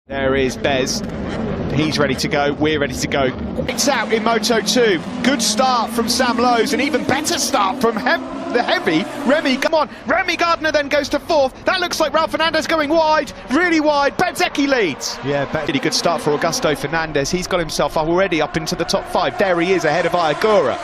There is Bez. He's ready to go. We're ready to go. It's out in Moto2. Good start from Sam Lowes, an even better start from the heavy Remy. Come on, Remy Gardner then goes to fourth. That looks like Ralph Fernandez going wide, really wide. Bezzecchi leads. Yeah, really good start for Augusto Fernandez. He's got himself already up into the top 5. There he is ahead of Ayagura.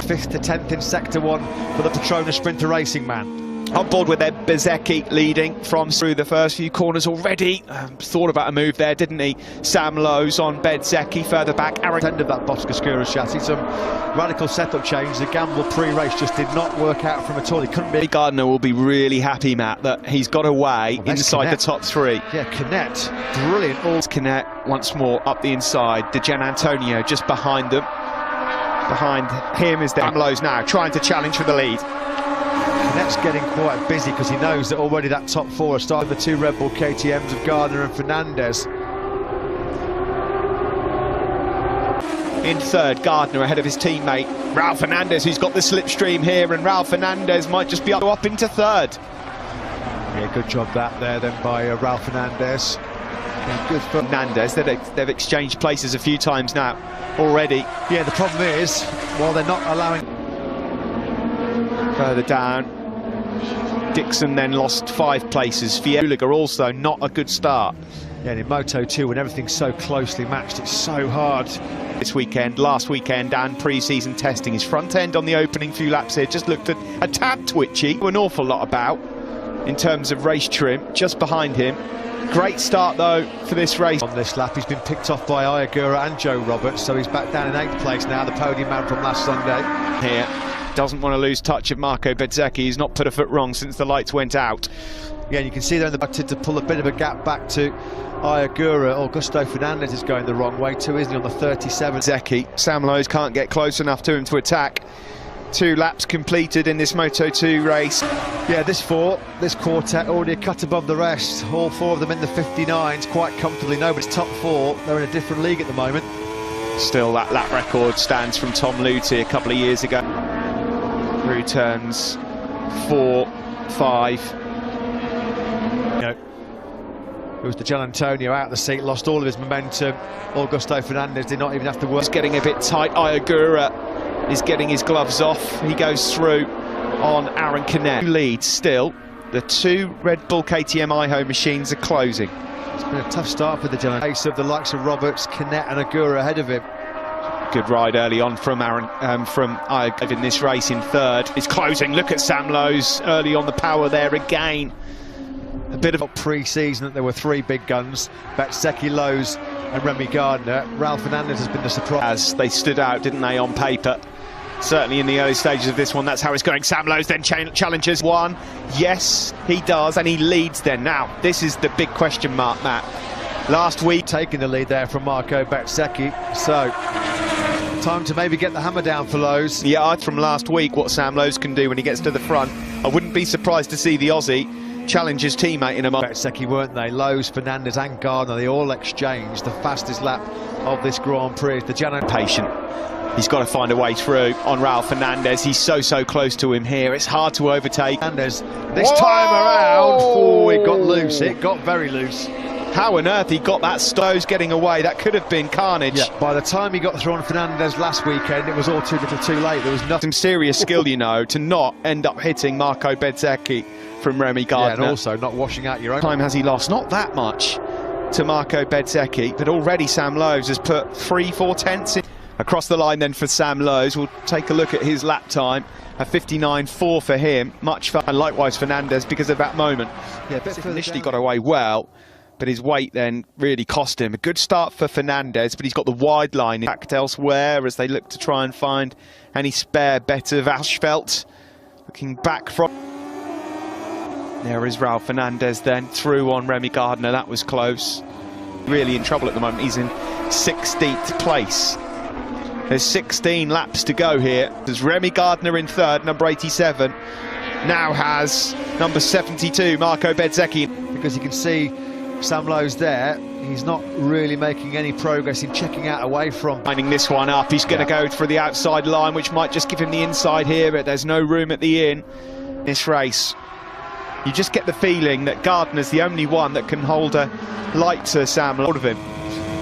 5th to 10th in Sector 1 for the Petronas Sprinter Racing man. On board with their Bezzecchi leading from through the first few corners already. Thought about a move there, didn't he? Sam Lowes on Bezzecchi, further back. End of that Boscoscura chassis, some radical setup change. The gamble pre-race just did not work out from at all. He couldn't be. Gardner will be really happy, Matt, that he's got away inside the top 3. Yeah, Canet, brilliant. All Canet once more up the inside. Degan Antonio just behind them. Behind him is Sam Lowes now trying to challenge for the lead. Canet's getting quite busy because he knows that already that top 4 are starting the 2 Red Bull KTMs of Gardner and Fernandez. In third, Gardner ahead of his teammate Ralph Fernandez, who's got the slipstream here, and Ralph Fernandez might just be up into third. Yeah, good job that there then by Ralph Fernandez. Yeah, good for Fernandez. They've exchanged places a few times now already. Yeah, the problem is, while they're not allowing... Further down, Dixon then lost 5 places. Fiuliga also not a good start. Yeah, and in Moto2, when everything's so closely matched, it's so hard. This weekend, last weekend, and pre-season testing, his front end on the opening few laps here just looked a tad twitchy. An awful lot about in terms of race trim, just behind him. Great start though for this race. On this lap, he's been picked off by Ayagura and Joe Roberts, so he's back down in 8th place now, the podium man from last Sunday. Here. Doesn't want to lose touch of Marco Bezzecchi. He's not put a foot wrong since the lights went out. Yeah, and you can see there in the back to pull a bit of a gap back to Ayagura. Augusto Fernandez is going the wrong way too, isn't he, on the 37. Bezzecchi. Sam Lowes can't get close enough to him to attack. 2 laps completed in this Moto2 race. Yeah, this quartet already a cut above the rest. All 4 of them in the 59s quite comfortably. Nobody's top 4. They're in a different league at the moment. Still, that lap record stands from Tom Luthi a couple of years ago. Through turns 4, 5. It was the Gian Antonio out of the seat, lost all of his momentum. Augusto Fernandez did not even have to work. He's getting a bit tight. Ayagura is getting his gloves off. He goes through on Aaron Canet. Leads still. The 2 Red Bull KTM iHo machines are closing. It's been a tough start for the Gian. Pace of the likes of Roberts, Canet and Agura ahead of him. Good ride early on from Ayagura in this race in third. It's closing. Look at Sam Lowes early on the power there again. A bit of a pre-season that there were 3 big guns: Bezzecchi, Lowes and Remy Gardner. Ralph Fernandez has been the surprise. As they stood out, didn't they, on paper? Certainly in the early stages of this one, that's how it's going. Sam Lowes then challenges one. Yes, he does, and he leads then. Now, this is the big question mark, Matt. Last week, taking the lead there from Marco Bezzecchi. So, time to maybe get the hammer down for Lowes. Yeah, from last week, what Sam Lowes can do when he gets to the front. I wouldn't be surprised to see the Aussie challenge his teammate in a moment. Bezzecchi, weren't they? Lowes, Fernandez and Gardner, they all exchanged the fastest lap of this Grand Prix. The Gian patient. He's got to find a way through on Ralph Fernandez. He's so close to him here. It's hard to overtake. Fernandez, this time around, oh, it got loose. It got very loose. How on earth he got that Stowe's getting away? That could have been carnage. Yeah, by the time he got through on Fernandez last weekend, it was all too little too late. There was nothing. Some serious skill, you know, to not end up hitting Marco Bezzecchi from Remy Gardner. Yeah, and also not washing out your own. Time has he lost? Not that much to Marco Bezzecchi, but already Sam Lowes has put 3-4 tenths in. Across the line then for Sam Lowes. We'll take a look at his lap time. A 59.4 for him. Much fun. And likewise Fernandez because of that moment. Yeah, initially got away well, but his weight then really cost him. A good start for Fernandez, but he's got the wide line backed elsewhere as they look to try and find any spare bet of Asphalt. Looking back from... There is Ralph Fernandez then, through on Remy Gardner. That was close. Really in trouble at the moment. He's in 16th place. There's 16 laps to go here. There's Remy Gardner in third, number 87. Now has number 72, Marco Bezzecchi. Because you can see Sam Lowes there, he's not really making any progress in checking out away from. Lining this one up, he's going to go for the outside line, which might just give him the inside here, but there's no room at the in this race. You just get the feeling that Gardner's the only one that can hold a light to Sam Lowe of him.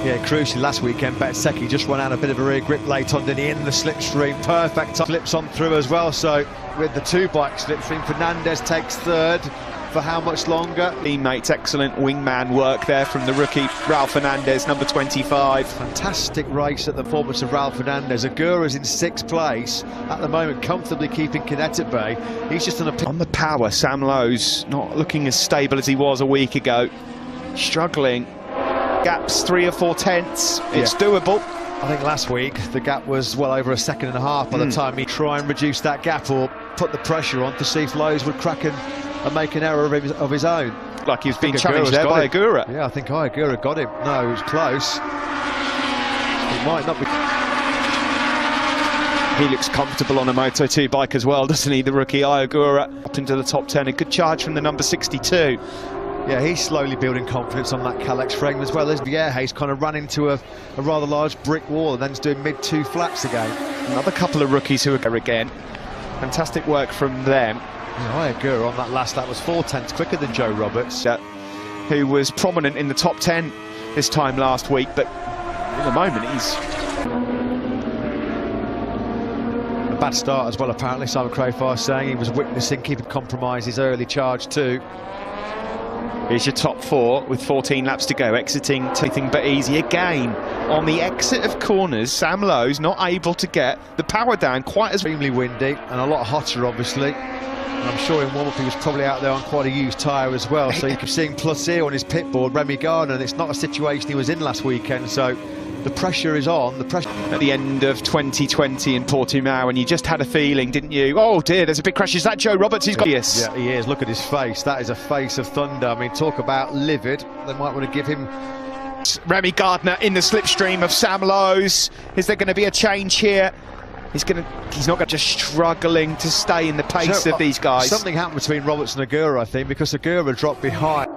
Yeah, crucially last weekend, Bezzecchi just run out a bit of a rear grip late on, didn't he, in the slipstream. Perfect slips on through as well, so with the two-bike slipstream, Fernandez takes third. For how much longer? Teammates, excellent wingman work there from the rookie Ralph Fernandez, number 25. Fantastic race at the performance of Ralph Fernandez. Agura's in 6th place at the moment, comfortably keeping Canet at bay. He's just on the power. Sam Lowe's not looking as stable as he was a week ago. Struggling. Gaps 3 or 4 tenths. It's doable. I think last week the gap was well over a second and a half by the time he tried and reduce that gap or put the pressure on to see if Lowe's would crack and make an error of his own. Like he was being challenged there by Agura. Yeah, I think Agura got him. No, it was close. It might not be. He looks comfortable on a Moto2 bike as well, doesn't he, the rookie Agura? Up into the top 10, a good charge from the number 62. Yeah, he's slowly building confidence on that Kalex frame as well. As Vierge's kind of ran into a rather large brick wall and then is doing mid-2 flaps again. Another couple of rookies who are there again. Fantastic work from them. Yeah, Agura on that last lap was 4 tenths quicker than Joe Roberts. Who was prominent in the top 10 this time last week, but at the moment he's... A bad start as well, apparently, Simon Crowfar saying he was witnessing keeping compromise his early charge too. Here's your top 4 with 14 laps to go, exiting anything but easy again. On the exit of corners, Sam Lowe's not able to get the power down quite as... Extremely windy and a lot hotter, obviously. And I'm sure in warm-up he was probably out there on quite a used tyre as well. So you can see plus here on his pit board, Remy Gardner, and it's not a situation he was in last weekend. So the pressure is on. The pressure at the end of 2020 in Portimao, and you just had a feeling, didn't you? Oh dear, there's a big crash. Is that Joe Roberts? He's got... Yes. Yeah, he is. Look at his face. That is a face of thunder. I mean, talk about livid. They might want to give him... Remy Gardner in the slipstream of Sam Lowe's. Is there going to be a change here? He's not going to just struggling to stay in the pace of these guys. Something happened between Roberts and Agura, I think, because Agura dropped behind.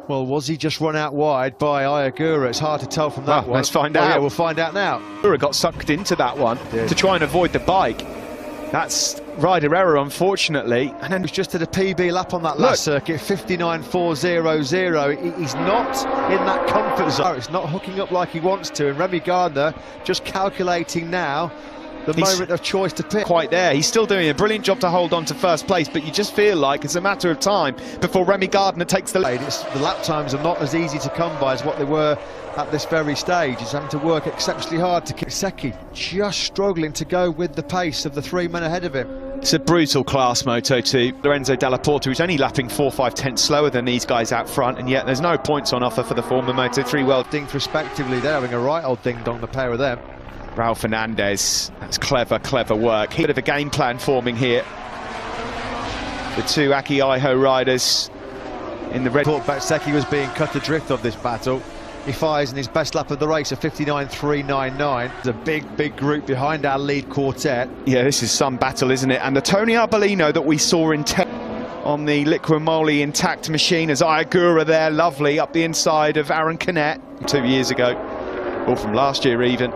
Well, was he just run out wide by Agura? It's hard to tell from that one. Let's find out. Yeah, we'll find out now. Agura got sucked into that one to try and avoid the bike. That's rider error, unfortunately. And then he was just at a PB lap on that last circuit, 59.400. He's not in that comfort zone. It's not hooking up like he wants to. And Remy Gardner just calculating now the moment of choice to pick. Quite there. He's still doing a brilliant job to hold on to first place, but you just feel like it's a matter of time before Remy Gardner takes the lead. The lap times are not as easy to come by as what they were at this very stage. He's having to work exceptionally hard to keep Bezzecchi just struggling to go with the pace of the 3 men ahead of him. It's a brutal class, Moto2. Lorenzo Dalla Porta, who's only lapping 4 or 5 tenths slower than these guys out front, and yet there's no points on offer for the former Moto3 world. Dinged respectively, they're having a right old ding-dong, the pair of them. Ralph Fernandez, that's clever work. Bit of a game plan forming here. The two Aki Aiho riders in the red. Thought Bezzecchi was being cut adrift of this battle. He fires in his best lap of the race, a 59.399. There's a big group behind our lead quartet. Yeah, this is some battle, isn't it? And the Tony Arbolino that we saw in on the Liquimoli intact machine as Agura there, lovely, up the inside of Aaron Canet 2 years ago, or from last year even.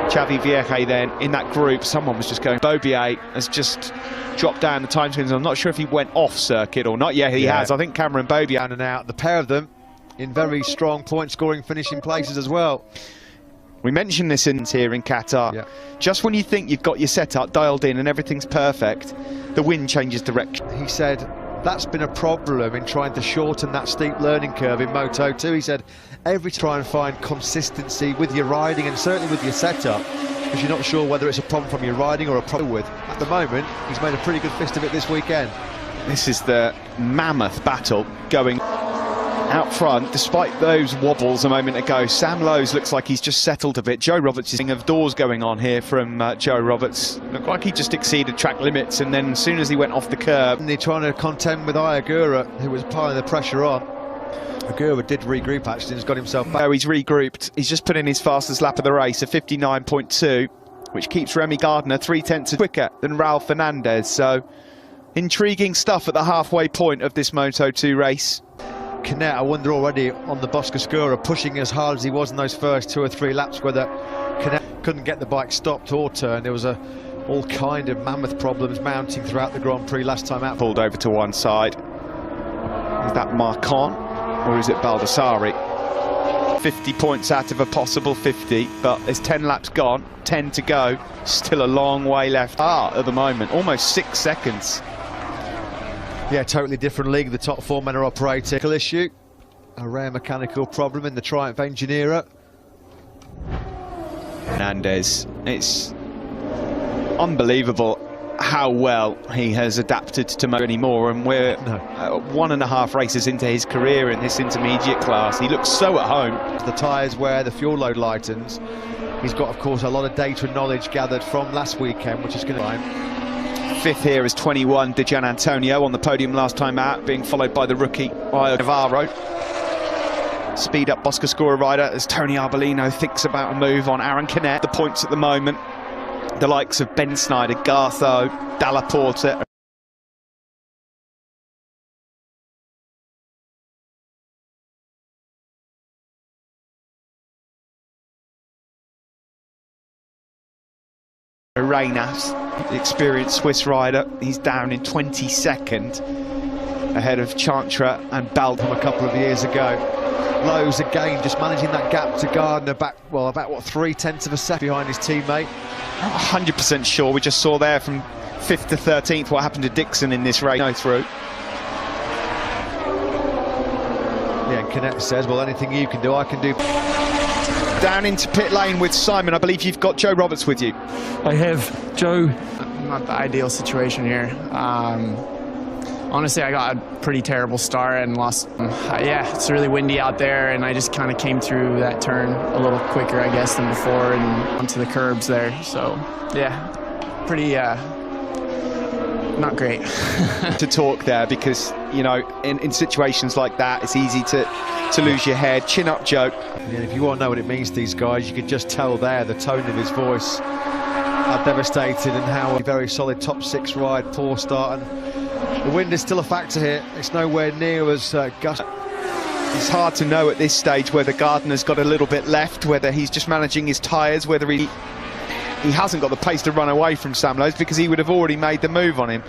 Xavi Vierge then in that group. Someone was just going. Beaubier has just dropped down the time screens. I'm not sure if he went off circuit or not. Yeah, he has. I think Cameron Beaubier down and out. The pair of them in very strong point scoring finishing places as well. We mentioned this here in Qatar. Just when you think you've got your setup dialed in and everything's perfect, the wind changes direction. He said that's been a problem in trying to shorten that steep learning curve in Moto2. He said every try and find consistency with your riding and certainly with your setup, because you're not sure whether it's a problem from your riding or a problem with. At the moment, he's made a pretty good fist of it this weekend. This is the mammoth battle going out front, despite those wobbles a moment ago. Sam Lowe's looks like he's just settled a bit. Joe Roberts is of doors going on here from Joe Roberts. Looked like he just exceeded track limits, and then as soon as he went off the curb, and they're trying to contend with Agura, who was piling the pressure on. Agura did regroup actually and has got himself back. No, he's regrouped. He's just put in his fastest lap of the race, a 59.2, which keeps Remy Gardner 3 tenths quicker than Ralph Fernandez. So intriguing stuff at the halfway point of this Moto2 race. Canet, I wonder already on the Boscoscura, pushing as hard as he was in those first 2 or 3 laps, whether Canet couldn't get the bike stopped or turned. There was all kind of mammoth problems mounting throughout the Grand Prix last time out. Pulled over to one side. Is that Marcon or is it Baldassari? 50 points out of a possible 50, but there's 10 laps gone, 10 to go. Still a long way left at the moment, almost 6 seconds. Yeah, totally different league. The top 4 men are operating. Issue, a rare mechanical problem in the Triumph Engineer. Hernandez, it's unbelievable how well he has adapted to Moto anymore, and we're 1.5 races into his career in this intermediate class. He looks so at home. The tyres where the fuel load lightens. He's got, of course, a lot of data and knowledge gathered from last weekend, which is going to... Fifth here is 21, Degan Antonio on the podium last time out, being followed by the rookie Navarro. Speed up Boscoscura rider as Tony Arbolino thinks about a move on Aaron Canet. The points at the moment, the likes of Ben Snyder, Gartho, Dalla Porta. Reynas, the experienced Swiss rider, he's down in 22nd, ahead of Chantra and Bald from a couple of years ago. Lowe's again just managing that gap to Gardner back, well, about what, 0.3 of a second behind his teammate. 100% sure. We just saw there from 5th to 13th what happened to Dixon in this race. No through. Yeah, and Canet says, well, anything you can do, I can do. Down into pit lane with Simon. I believe you've got Joe Roberts with you. I have, Joe. Not the ideal situation here. Honestly, I got a pretty terrible start and lost. Yeah, it's really windy out there, and I just kind of came through that turn a little quicker, I guess, than before, and onto the curbs there. So, yeah, pretty not great. To talk there, because, you know, in situations like that, it's easy to lose your head. Chin up, Joe. Yeah, if you want to know what it means to these guys, you could just tell there the tone of his voice, how devastated, and how a very solid top 6 ride, poor start, and the wind is still a factor here. It's nowhere near as gusty. It's hard to know at this stage whether Gardner's got a little bit left, whether he's just managing his tyres, whether he hasn't got the pace to run away from Sam Lowe's, because he would have already made the move on him.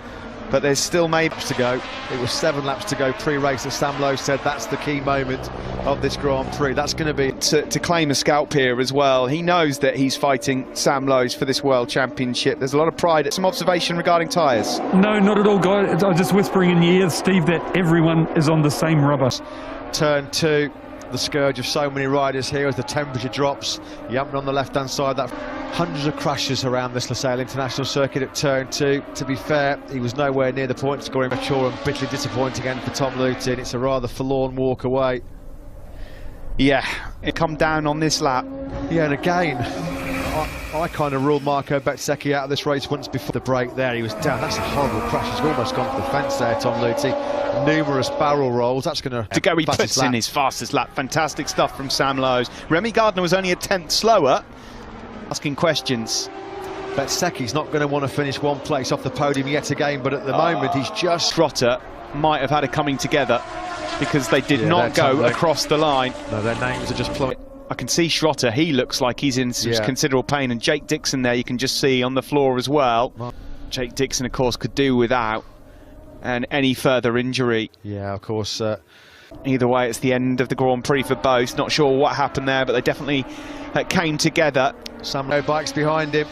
But there's still maybe to go. It was 7 laps to go pre-race, as Sam Lowe said that's the key moment of this Grand Prix. That's going to be to claim a scalp here as well. He knows that he's fighting Sam Lowe's for this World Championship. There's a lot of pride. Some observation regarding tyres? No, not at all, guys. I was just whispering in your ear, Steve, that everyone is on the same rubber. Turn 2, the scourge of so many riders here as the temperature drops. Yampman on the left-hand side. That hundreds of crashes around this Losail International Circuit at turn 2. To be fair, he was nowhere near the point scoring. Mature and bitterly disappointing again for Tom Lutin. It's a rather forlorn walk away. Yeah, it come down on this lap. Yeah, and again, I kind of ruled Marco Bezzecchi out of this race once before the break there. He was down. That's a horrible crash. He's almost gone for the fence there, Tom Lutin. Numerous barrel rolls. That's going to go. He puts in his fastest lap. Fantastic stuff from Sam Lowe's. Remy Gardner was only a 10th slower. Asking questions. Bezzecchi's not going to want to finish one place off the podium yet again, but at the moment he's just... Trotter might have had a coming together, because they did not go across the line. No, their names are just plummeting. I can see Schrotter, he looks like he's in some considerable pain, and Jake Dixon there you can just see on the floor as well. Jake Dixon, of course, could do without and any further injury. Yeah, of course. Either way, it's the end of the Grand Prix for both. Not sure what happened there, but they definitely came together. Sam Lowe bikes behind him.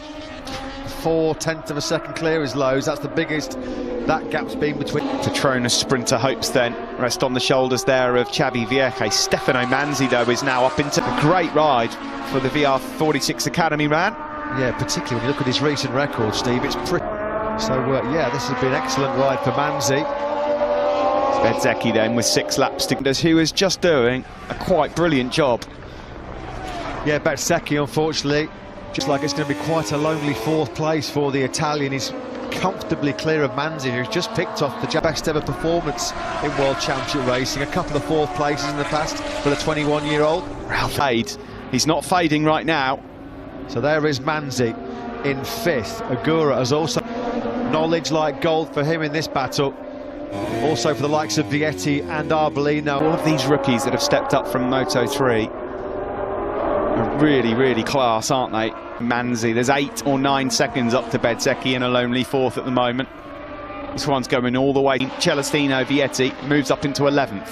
0.4 of a second clear is Lowe's. That's the biggest that gap's been between. Petronas sprinter hopes then rest on the shoulders there of Xavi Vieja. Stefano Manzi, though, is now up into a great ride for the VR46 Academy man. Yeah, particularly when you look at his recent record, Steve, it's pretty... So, yeah, this has been an excellent ride for Manzi. Bezzecchi then with 6 laps to go, who is just doing a quite brilliant job. Yeah, Bezzecchi, unfortunately, just like it's going to be quite a lonely 4th place for the Italian. He's comfortably clear of Manzi, who's just picked off the best ever performance in World Championship racing. A couple of 4th places in the past for the 21-year-old. Fade. He's not fading right now. So there is Manzi in 5th. Agura has also knowledge like gold for him in this battle. Also for the likes of Vietti and Arbolino. All of these rookies that have stepped up from Moto3 are really, really class, aren't they? Manzi, there's 8 or 9 seconds up to Bezzecchi in a lonely 4th at the moment. This one's going all the way. Celestino Vietti moves up into 11th.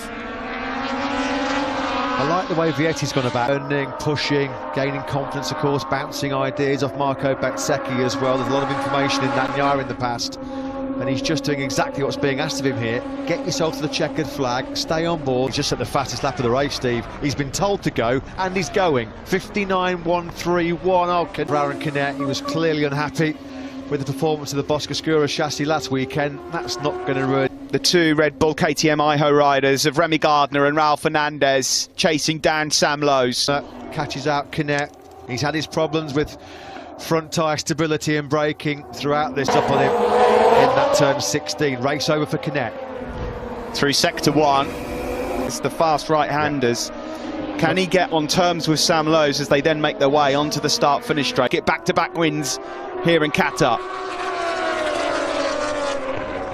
I like the way Vietti's gone about earning, pushing, gaining confidence, of course, bouncing ideas off Marco Bezzecchi as well. There's a lot of information in that Nyar in the past, and he's just doing exactly what's being asked of him here. Get yourself to the checkered flag, stay on board. He's just at the fastest lap of the race, Steve. He's been told to go, and he's going. 59.131. Oh, Aaron Canet, he was clearly unhappy with the performance of the Boscoscura chassis last weekend. That's not going to ruin. The two Red Bull KTM Iho riders of Remy Gardner and Raul Fernandez chasing down Sam Lowes. Catches out Canet. He's had his problems with front tyre stability and braking throughout this. Up on him in that turn 16. Race over for Canet. Through sector 1, it's the fast right-handers. Can he get on terms with Sam Lowes as they then make their way onto the start-finish straight? Get back-to-back wins here in Qatar.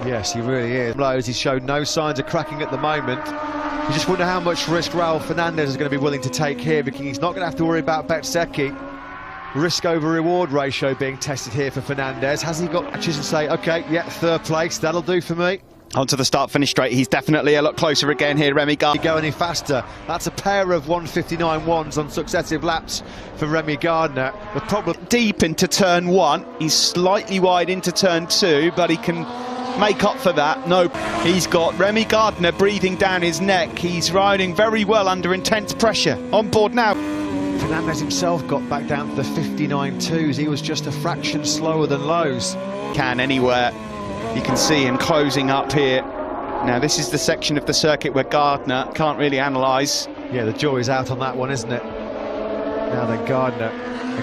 Yes, he really is. Lowes, he's shown no signs of cracking at the moment. You just wonder how much risk Raul Fernandez is going to be willing to take here, because he's not going to have to worry about Bezzecchi. Risk over reward ratio being tested here for Fernandez. Has he got matches and say, okay, yeah, 3rd place, that'll do for me? Onto the start-finish straight, he's definitely a lot closer again here, Remy Gardner. Go any faster. That's a pair of 1:59.1s on successive laps for Remy Gardner. The problem... Deep into turn 1, he's slightly wide into turn 2, but he can make up for that. No, he's got Remy Gardner breathing down his neck. He's riding very well under intense pressure. On board now. Fernandez himself got back down to the 59.2s. He was just a fraction slower than Lowes. Can anywhere. You can see him closing up here. Now this is the section of the circuit where Gardner can't really analyse. Yeah, the jury's out on that one, isn't it? Now then Gardner,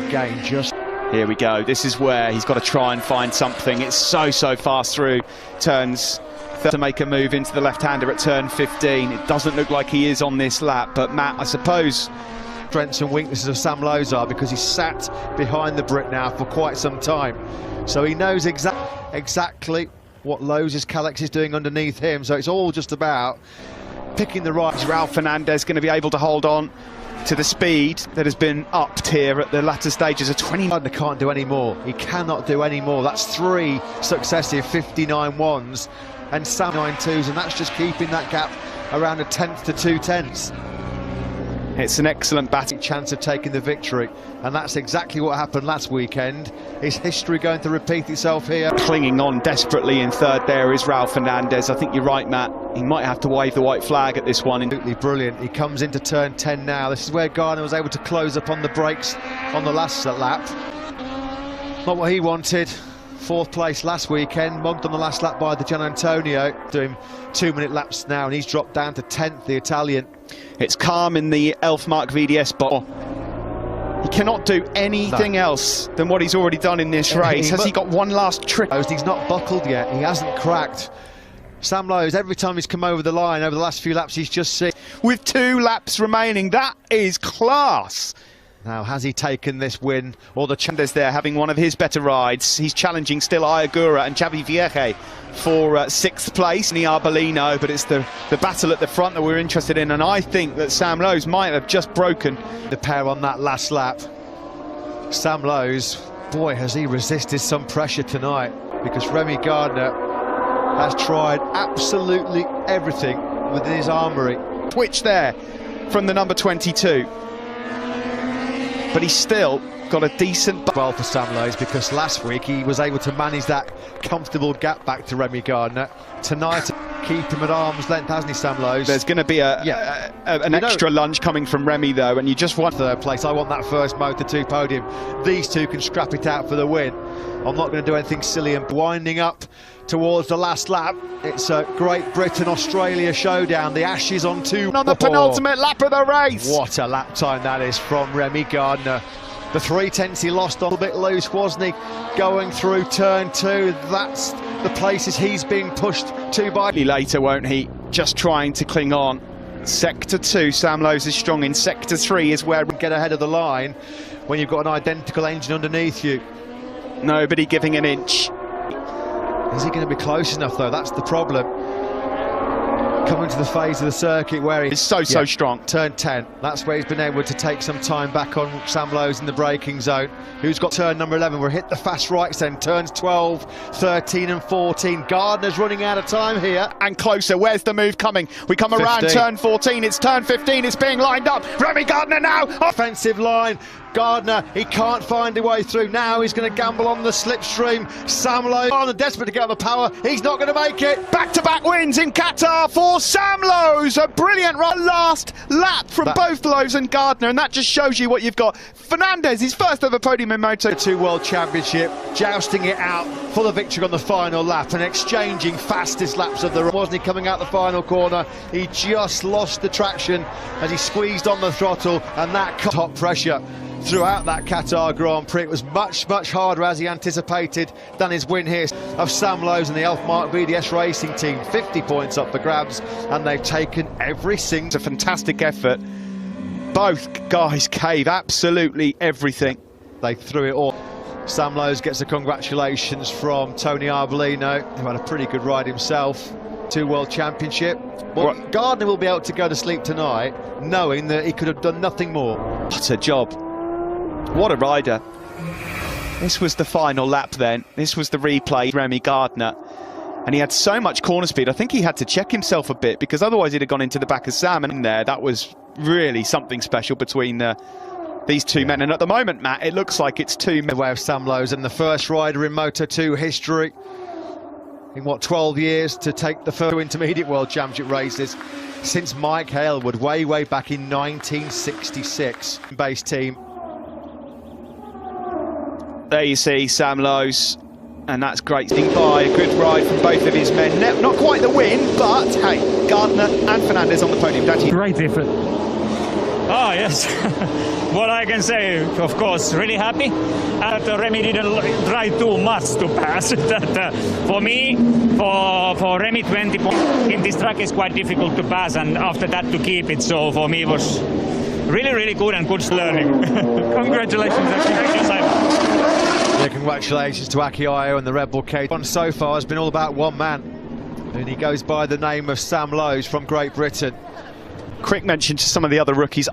again, just... Here we go. This is where he's got to try and find something. It's so fast through turns to make a move into the left-hander at turn 15. It doesn't look like he is on this lap, but Matt, I suppose... Strengths and weaknesses of Sam Lowes are, because he's sat behind the Brit now for quite some time. So he knows exactly what Lowes' Calex is doing underneath him. So it's all just about picking the right... Is Raul Fernandez going to be able to hold on to the speed that has been upped here at the latter stages of 20? Gardner can't do any more. He cannot do any more. That's 3 successive 59.1s and Sam 9.2s, and that's just keeping that gap around a 10th to 2 tenths. It's an excellent batting chance of taking the victory, and that's exactly what happened last weekend. Is history going to repeat itself here? Clinging on desperately in 3rd there is Raul Fernandez. I think you're right, Matt. He might have to wave the white flag at this one. Absolutely brilliant. He comes into turn 10 now. This is where Gardner was able to close up on the brakes on the last lap. Not what he wanted. 4th place last weekend, mugged on the last lap by the Gian Antonio, doing 2-minute laps now, and he's dropped down to 10th, the Italian. It's calm in the Elfmark VDS bottle. He cannot do anything else than what he's already done in this race. Has he got one last trick? He's not buckled yet, he hasn't cracked. Sam Lowes, every time he's come over the line over the last few laps, he's just seen. With 2 laps remaining, that is class. Now, has he taken this win, or the Chandes there having one of his better rides? He's challenging still Iagura and Xavi Vierge for 6th place, Niar Bellino, but it's the battle at the front that we're interested in, and I think that Sam Lowes might have just broken the pair on that last lap. Sam Lowes, boy, has he resisted some pressure tonight, because Remy Gardner has tried absolutely everything within his armoury. Twitch there from the number 22. But he's still got a decent... Well for Sam Lowes, because last week he was able to manage that comfortable gap back to Remy Gardner. Tonight, keep him at arm's length, hasn't he, Sam Lowes? There's going to be an extra lunge coming from Remy, though, and you just want... 3rd place. I want that first Moto2 podium. These two can scrap it out for the win. I'm not going to do anything silly, and winding up towards the last lap. It's a Great Britain-Australia showdown. The Ashes on 2. On the penultimate lap of the race. What a lap time that is from Remy Gardner. The 3 tenths he lost a little bit loose, wasn't he? Going through turn 2, that's the places he's being pushed to by. Later, won't he? Just trying to cling on. Sector 2, Sam Lowes is strong in. Sector 3 is where... Get ahead of the line when you've got an identical engine underneath you. Nobody giving an inch. Is he going to be close enough, though? That's the problem. coming to the phase of the circuit where It's so strong. Turn 10, that's where he's been able to take some time back on Sam Lowe's in the braking zone. Who's got turn number 11? We'll hit the fast rights then, turns 12, 13 and 14. Gardner's running out of time here. And closer, where's the move coming? We come around 15. turn 14, it's turn 15, it's being lined up. Remy Gardner now. Offensive line. Gardner, he can't find a way through. Now he's going to gamble on the slipstream. Sam Lowe, oh, desperate to get on the power. He's not going to make it. Back-to-back wins in Qatar for Sam Lowe's. A brilliant last lap from both Lowe's and Gardner, and that just shows you what you've got. Fernandez, his first ever podium in Moto2 World Championship, jousting it out for the victory on the final lap and exchanging fastest laps of the race. Wasn't he coming out the final corner? He just lost the traction as he squeezed on the throttle, and that top pressure throughout that Qatar Grand Prix. It was much harder, as he anticipated, than his win here of Sam Lowe's and the Elfmark BDS Racing team. 50 points up for grabs, and they've taken every single... It's a fantastic effort. Both guys gave absolutely everything. They threw it all. Sam Lowe's gets a congratulations from Tony Arbolino, who had a pretty good ride himself. 2 World Championship. Well, Gardner will be able to go to sleep tonight knowing that he could have done nothing more. What a job. What a rider. This was the final lap then. This was the replay, Remy Gardner. And he had so much corner speed, I think he had to check himself a bit, because otherwise he'd have gone into the back of Sam. And there, that was really something special between these two men. And at the moment, Matt, it looks like it's two men. The way of Sam Lowe's, and the first rider in Moto2 history in, what, 12 years to take the first intermediate World Championship races since Mike Hailwood way back in 1966. Base team. There you see Sam Lowe's, and that's great. By a good ride from both of his men. Not quite the win, but hey, Gardner and Fernandez on the podium, don't you? Great effort. Oh, yes. What I can say, of course, really happy. Remy didn't try too much to pass. For me, for Remy, 20 points in this track is quite difficult to pass, and after that to keep it. So for me, it was really good and good learning. Congratulations. Thank you, Simon. Yeah, congratulations to Akio and the Red Bull K. So far has been all about one man, and he goes by the name of Sam Lowe's from Great Britain. Quick mention to some of the other rookies.